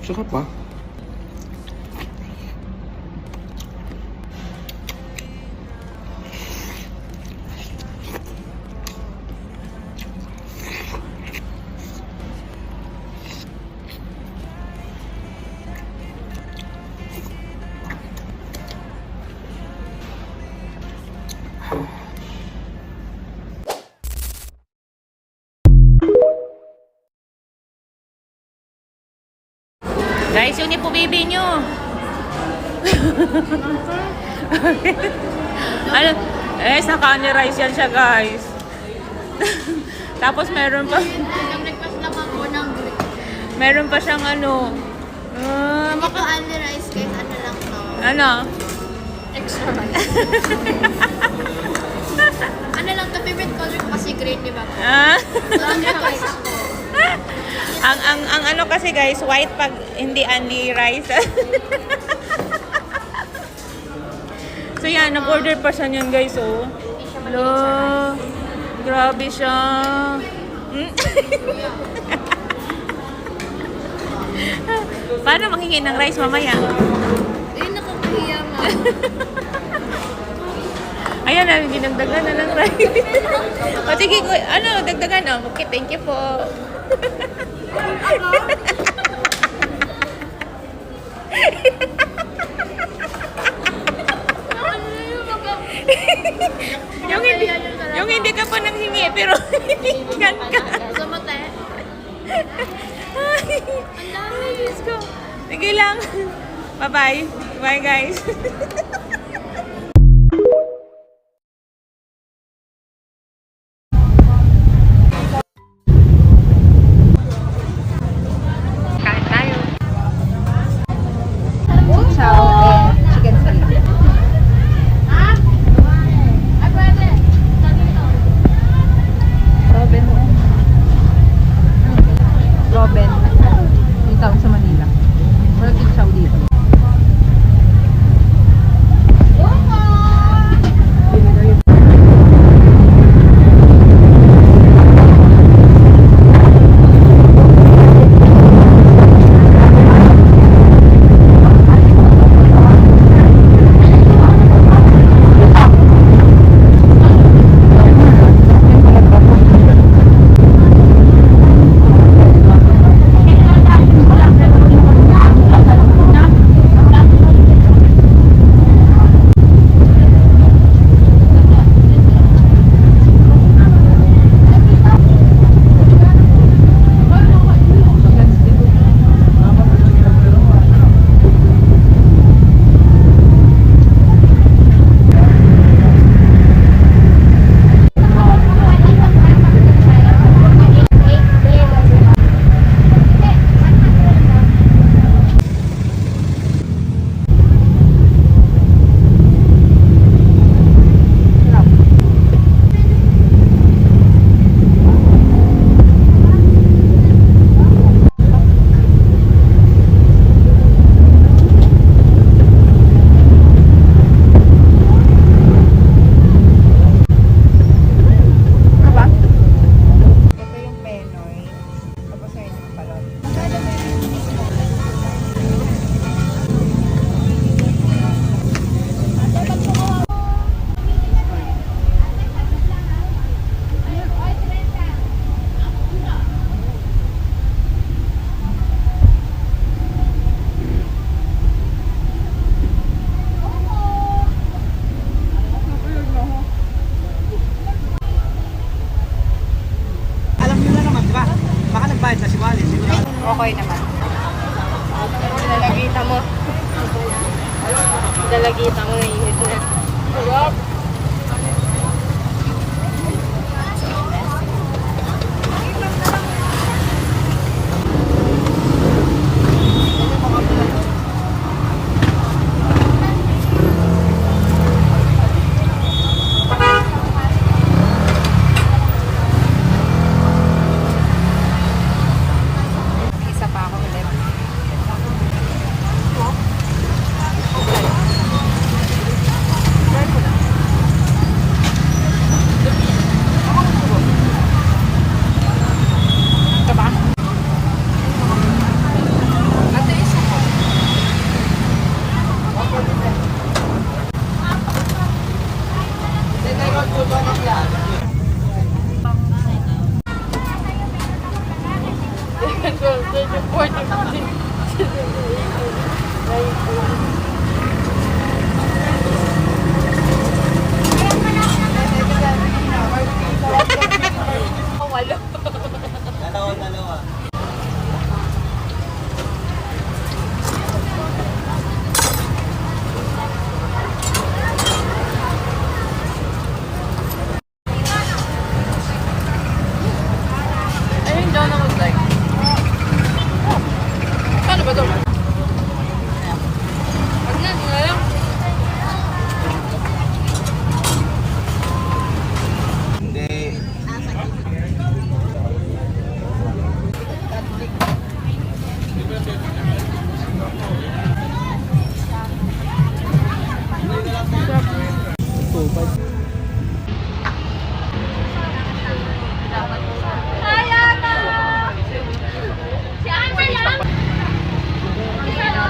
Tsaka pa. Guys, yun yung po baby nyo. Ano? Eh, naka-rice yan siya, guys. Tapos meron pa. Nag-request lang ako ng Meron pa siyang ano. Ito only rice guys, ano lang to? Ano? Extra rice. Ano lang to, favorite color ko kasi green, di ba? So, nag-request ako. ang ano kasi guys, white pag hindi only rice. So yan, nag-order pa siya yun guys, oh. Hello. Grabe siya. Paano manghingi ng rice mamaya? Nakakahiya nga. Ayan na, ginagdagan na ng rice. O sige, ano, dagdagan na. Okay, thank you po. yung hindi ka pa nanghingi, pero hingihan ka. Sumate. Ang dami. Diyos ko. Sige lang. Bye-bye. Bye, guys. Kain tayo. Chow and chicken salad. Robin. Robin. Dito sa Manila. Wala yung chow dito. Okay naman. Dalagita mo. Dalagita mo, init na. Sarap. Isa pa ako ulit. Try mo na. Ayun, John, I was like, paano ba ito? Wag na, hindi na lang.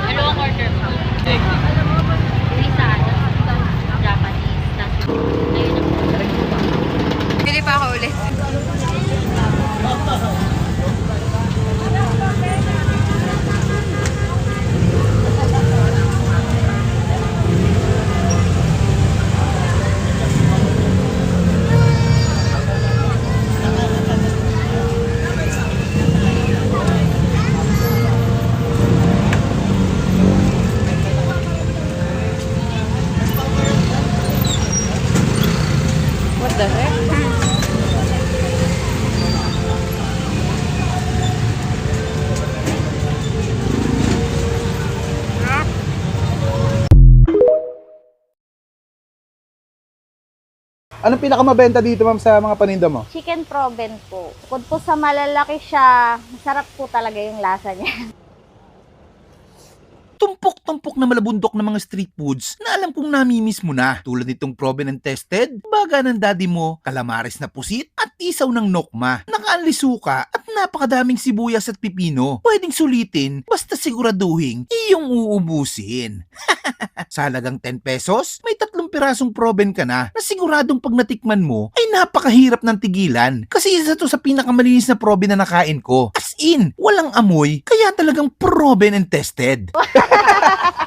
Dalawang order pa. Isa, Japanese. Pili pa ako ulit. What the heck? Anong pinakamabenta dito, ma'am, sa mga paninda mo? Chicken proben po. Bukod po sa malalaki siya, masarap po talaga yung lasa niya. Tumpok-tumpok na malabundok ng mga street foods na alam kong namimiss mo na. Tulad nitong proven and tested, baga ng daddy mo, kalamares na pusit at isaw ng nokma. Nakaanlisuka at napakadaming sibuyas at pipino. Pwedeng sulitin basta siguraduhin iyong uubusin. Sa halagang 10 pesos, may 3 pirasong proben ka na siguradong pag natikman mo ay napakahirap ng tigilan. Kasi isa to sa pinakamalinis na proben na nakain ko. As in, walang amoy, kaya talagang proven and tested.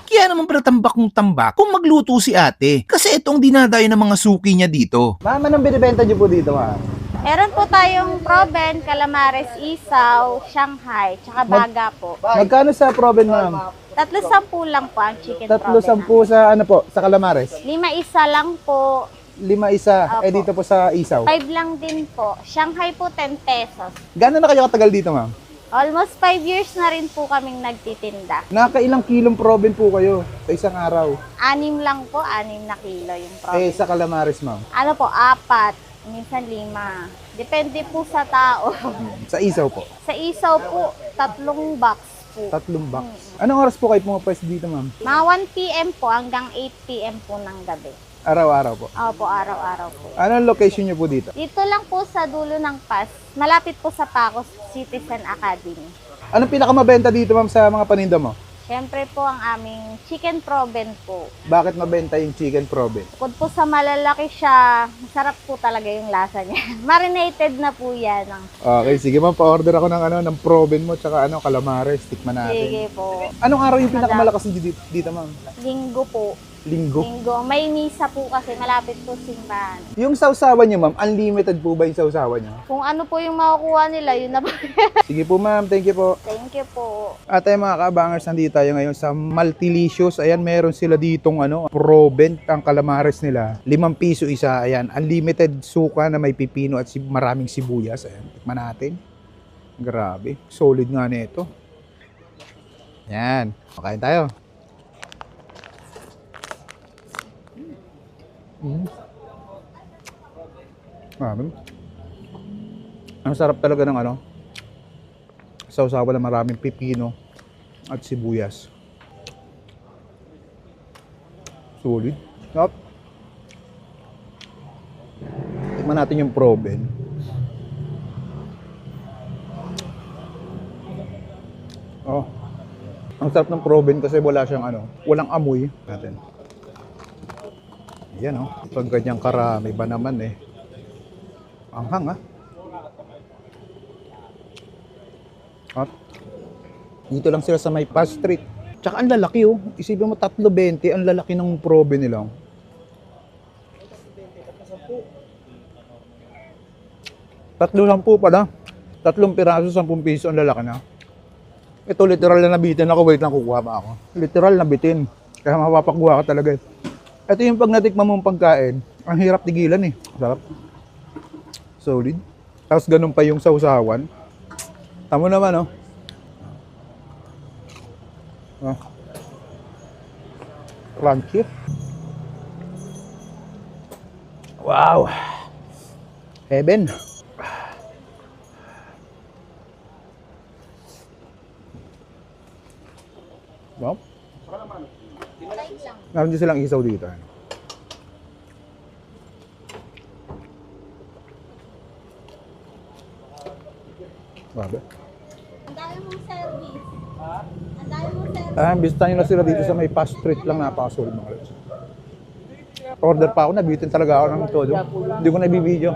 Kaya naman pala tambak kong tambak kung magluto si ate. Kasi ito ang dinadayo ng mga suki niya dito. Ma'am, anong binibenta niyo po dito, ma'am? Meron po tayong proben, calamares, isaw, Shanghai, tsaka baga po. Magkano sa proben, ma'am? 3.10 lang po ang chicken Tatlo proben. sampu sa ano po, sa calamares. 5 isa lang po. 5 isa, Opo. dito po sa isaw. 5 lang din po. Shanghai po 10 pesos. Gano'n na kayo katagal dito, ma'am? Almost 5 years na rin po kaming nagtitinda. Nakailang kilong proben po kayo sa isang araw? 6 lang po, 6 na kilo yung proben. Sa calamares, ma'am. Ano po, 4, minsan 5. Depende po sa tao. Sa isaw po. Sa isaw po, 3 box po. 3 box. Anong oras po kayo pumapwesto dito, ma'am? Mga 1 p.m. po hanggang 8 p.m. po ng gabi. Araw-araw po. Opo, araw-araw po. Anong location niyo po dito? Dito lang po sa dulo ng PAS, malapit po sa Pacos Citizen Academy. Anong pinakamabenta dito, ma'am, sa mga paninda mo? Siyempre po ang aming chicken proben po. Bakit mabenta yung chicken proben? Bukod po sa malalaki siya, masarap po talaga yung lasa niya. Marinated na po yan. Okay, sige ma'am, pa-order ako ng proben mo tsaka calamares, tikman natin. Sige po. Anong araw yung pinakamalakas dito, ma'am? Linggo po. Linggo. Linggo. May misa po kasi malapit po simbahan. Yung sausawan niyo, ma'am, unlimited po ba yung sausawan niyo? Kung ano po yung makukuha nila, yun na po. Sige po, ma'am, thank you po. Thank you po. At ay mga kabangers, nandito tayo ngayon sa Multilicious. Ayan, meron sila ditong proben, ang calamares nila. 5 piso isa, ayan, unlimited suka na may pipino at maraming sibuyas. Ayan, tikman natin. Grabe, solid nga nito. Ayan, makain tayo. Grabe. Ang sarap talaga ng sausawan na maraming pipino at sibuyas. Solid. Yup. Tikman natin yung proben. Oh. Ang sarap ng proben kasi wala siyang walang amoy natin. Ayan pag ganyang karami ba naman Anghang At Dito lang sila sa may Pass Street. Tsaka ang lalaki oh. Isipin mo 3.20, ang lalaki ng probe nila. Tatlo 10 pala. 3 piraso, 10 piso ang lalaki na. Ito literal na nabitin ako. Wait lang, kukuha pa ako. Literal nabitin. Kaya mapapakuha ka talaga. Ito yung pag natikman mong pagkain, ang hirap tigilan eh. Sarap. Solid. Tapos ganun pa yung sausawan. Tamo naman oh. Ah. Crunchy. Wow. Heaven. Wow. Meron din silang isaw dito. Babe. Ang dami mong service. Ang dami mong service. Bisita nyo na sila dito sa may Pass Street lang, napakasolid mga lods. Order pa ako, nabitin talaga ako ng todo. Hindi ko nabibideo.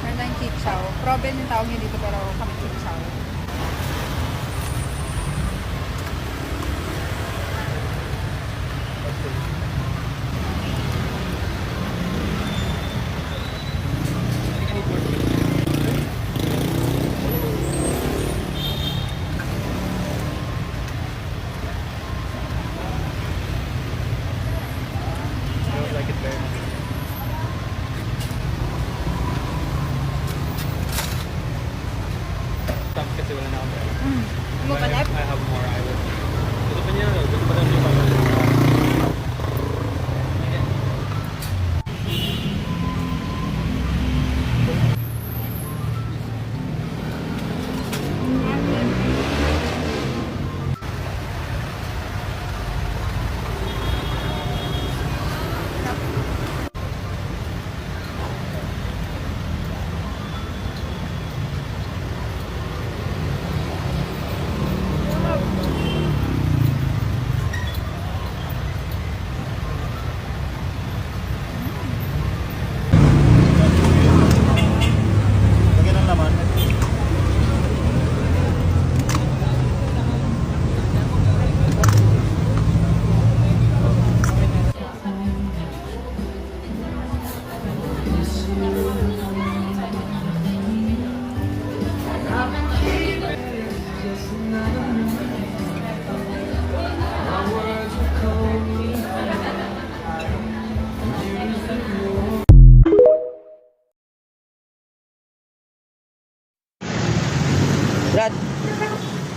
Meron tayong chichaw. Proben yung tawag niya dito pero kami chichaw. Mumanap?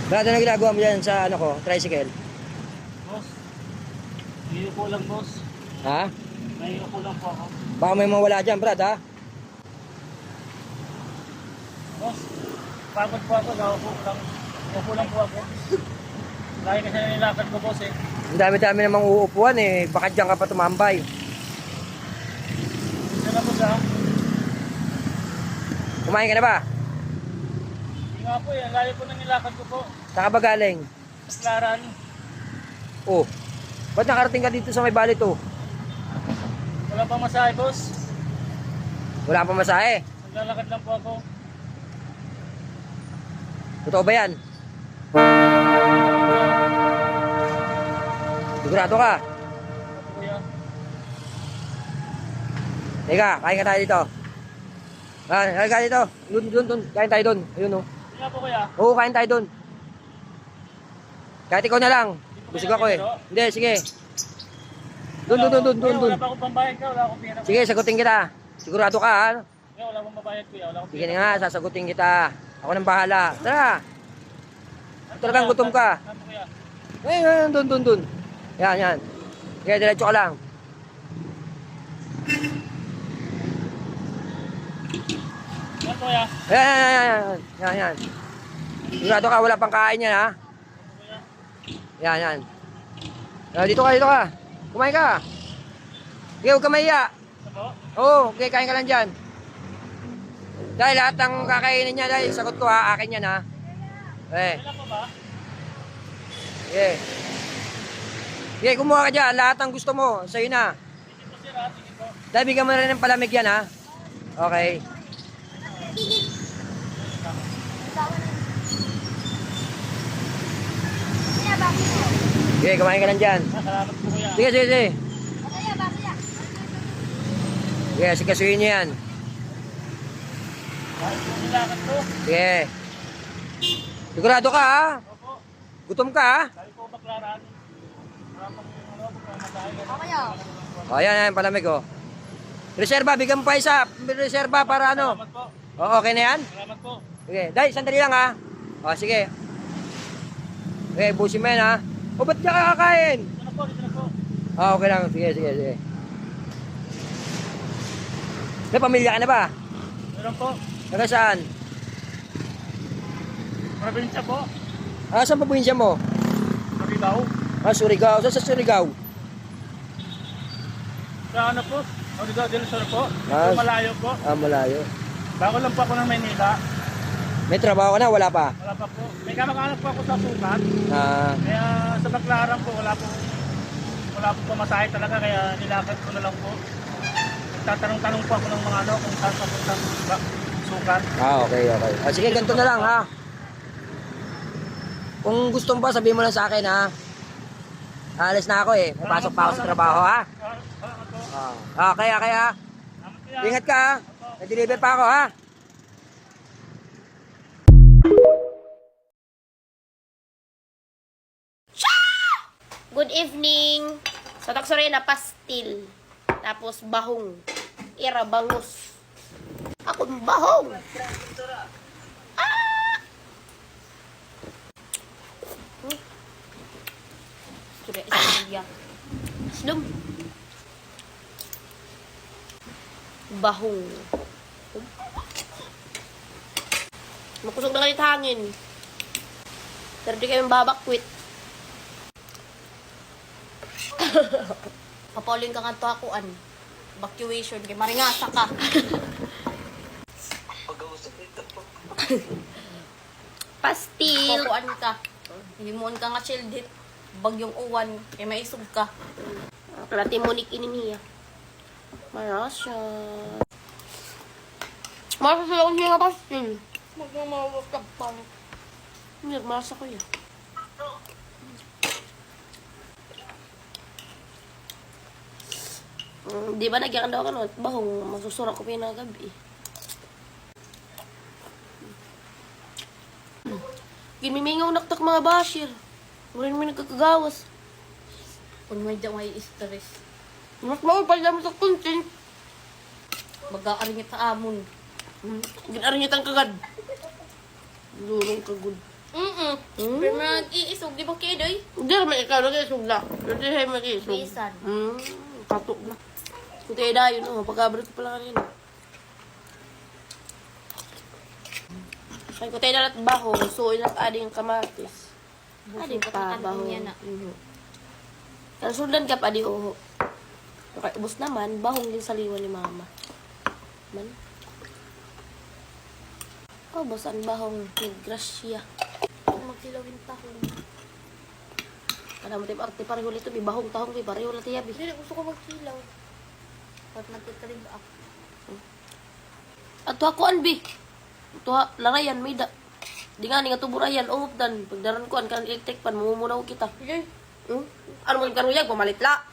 Brad, ano ginagawa mo dyan sa ano ko, tricycle? Boss, may upo lang, boss. Ha? May upo lang po ako. Baka may mawala dyan, Brad, ha? Boss, pagod po ako, naupo lang. Upo lang po ako. Lagi kasi nilakad ko, boss, eh. Ang dami-dami namang uupuan eh. Baka dyan ka pa tumambay. Yan na po sa. Kumain ka na ba? Hindi nga po yan. Layo po nang nilakad ko po. Saan ka ba galing? Klaran. Oh. Ba't nakarating ka dito sa may bali to? Wala pa masahe, boss. Wala pa masahe. Naglalakad lang po ako. Totoo ba yan? Sigurado ka? Kuya. Teka, kain ka tayo dito. Kain ka dito. Doon. Kain tayo doon. Ayun oh. Hindi nga po kuya. Oo, kain tayo doon. Kahit ikaw na lang. Busog ako eh. Hindi, sige. Doon. Wala pa akong pambayad ka. Wala akong pera. Sige, sagutin kita. Sigurado ka ha? Kuya, wala akong babayad kuya. Wala akong Sige pera. na nga, sasagutin kita. Ako nang bahala. Tara. Talagang gutom ka. Ano kuya? Eh, doon. Yan. Sige, diretso ka lang. Ano kuya? Yan. Sigurado ka, wala pang kain yan ha? Yan. Dito ka. Kumain ka. Sige, huwag ka mahiya. Ano po? Oo, okay, kain ka lang dyan. Dahil lahat ng kakainin niya, dahil sagot ko ha, akin yan ha. Kailan po ba? Sige, kumuha ka dyan. Lahat ng gusto mo, sa'yo na. Sige po sir ha. Sige po. Dahil bigyan mo na rin ng palamig yan ha. Okay. Sige, kumain ka lang dyan. Salamat po kuya. Sige. Sige, sikasuhin niyo yan. Kahit po nilakad ko. Sige. Sigurado ka ha? Opo. Gutom ka ha? Sabi po baklaran. Wala pang pamasahe. O, yan, palamig o. Reserva, bigyan mo pa isa. Reserva para ano? Salamat po. O, okay na yan? Salamat po. Sige, dahil sandali lang ha. O, sige. Okay, busin mo yan ha. O, ba't ka kakain? Dito na po. Okay lang. Sige. May pamilya ka na ba? Meron po. Taga saan? Probinsya po. Saan pa probinsya mo? Surigao. Surigao. Saan sa Surigao? Sa ano po? Surigao del Sur po. Ah. Malayo po. Malayo. Bago lang po ako ng Maynila. May trabaho ka na? Wala pa? Wala pa po. May kamag-anak po ako sa sukat. Ah, Kaya sa Baclaran po, wala po pamasahe talaga. Kaya nilakad ko na lang po. Tatanong-tanong po ako ng mga ano kung saan papunta sa sukat. okay. Sige, ganito na lang ha. Kung gusto mo pa, sabihin mo lang sa akin ha. Alis na ako eh. Papasok pa ako sa trabaho ha. Salamat po. Kaya. Salamat kuya. Ingat ka ha. Nag-deliver pa ako ha. Good evening. Sa Taksorena, pastil. Tapos bahong. Ira, bangus. Ako bahong. Sudah isang Slum. Bahong. Makusog na kalit hangin. Pero di kayo babakwit. Papaulin ka nga to akuan. Evacuation. Kay maringasa ka. Pastil. Kukuan ka. Himuon ka nga shield hit. Bagyong uwan. Kay maisog ka. Kalati mo ini niya. Marasya. Marasya ako niya nga pastil. Magmamawag ka pa. Hindi, marasya ko yan. Di ba nagyakan daw ka no? Bahong masusura ko pinagabi. Gimimingaw naktak mga bashir. Murin mo nagkakagawas. Kung may daw may stress. Mas mawapal naman sa content. Mag-aaringit sa amon. Ginaringit ang kagad. Lurong kagod. Pero nag-iisog, di ba kayo doy? Hindi, may ikaw nag-iisog na. Hindi, may mag-iisog. Bisan. Katok na. Kunti na yun, pagkabalit ko pala kanina. Ay, kunti na natin baho, so inat ading kamatis. Ading pa baho. Kaya sundan ka pa di uho. Okay, ubos naman, bahong din sa liwa ni mama. Man. Oh, ubos ang bahong ni Gracia. Magkilawin tahong. Kada mo tayo arte pareho nito, may bahong tahong, may pareho na tiyabi. Hindi, gusto ko magkilaw. At nagkikalim ba ako? At tuha ko anbi. Tuha, larayan, may da. Di nga, nga tuburayan, dan. Pagdaran ko, ang kanang electric pan, mumunaw kita. Ano mo yung karuyag, pamalitla.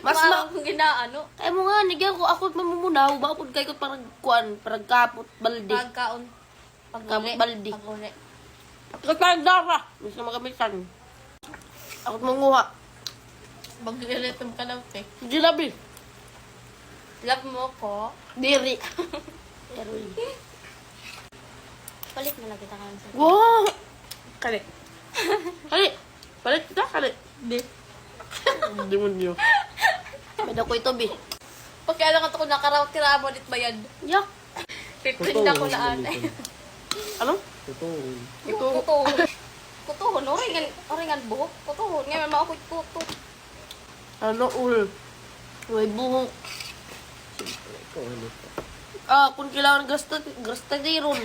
Mas ma... kung ginaano. Kaya mo nga, nigyan ko, ako mamumunaw, bakit kayo ko parang kuan, parang kapot, baldi. Pagkaon. Kapot, baldi. Ako parang dara. Gusto magamitan. Ako manguha. Mag-relatum ka lang, te. Hindi labi. Love mo ko? Diri. Eroy. Palit na lang kita ka sa... Wow! Kali. Kali. Palit kita, kali. Di. Demonyo. May dako ito, bi. Pagkailan ka ito kung nakaraw, tira mo dit bayad. Yak. Titinda ko na anay. Ano? Kutuhon. Kutuhon. Kutuhon. Oringan buhok. Kutuhon. Ngayon, makakuit kuto. Ano, ul? May buhok. Kung kailangan grasta diron.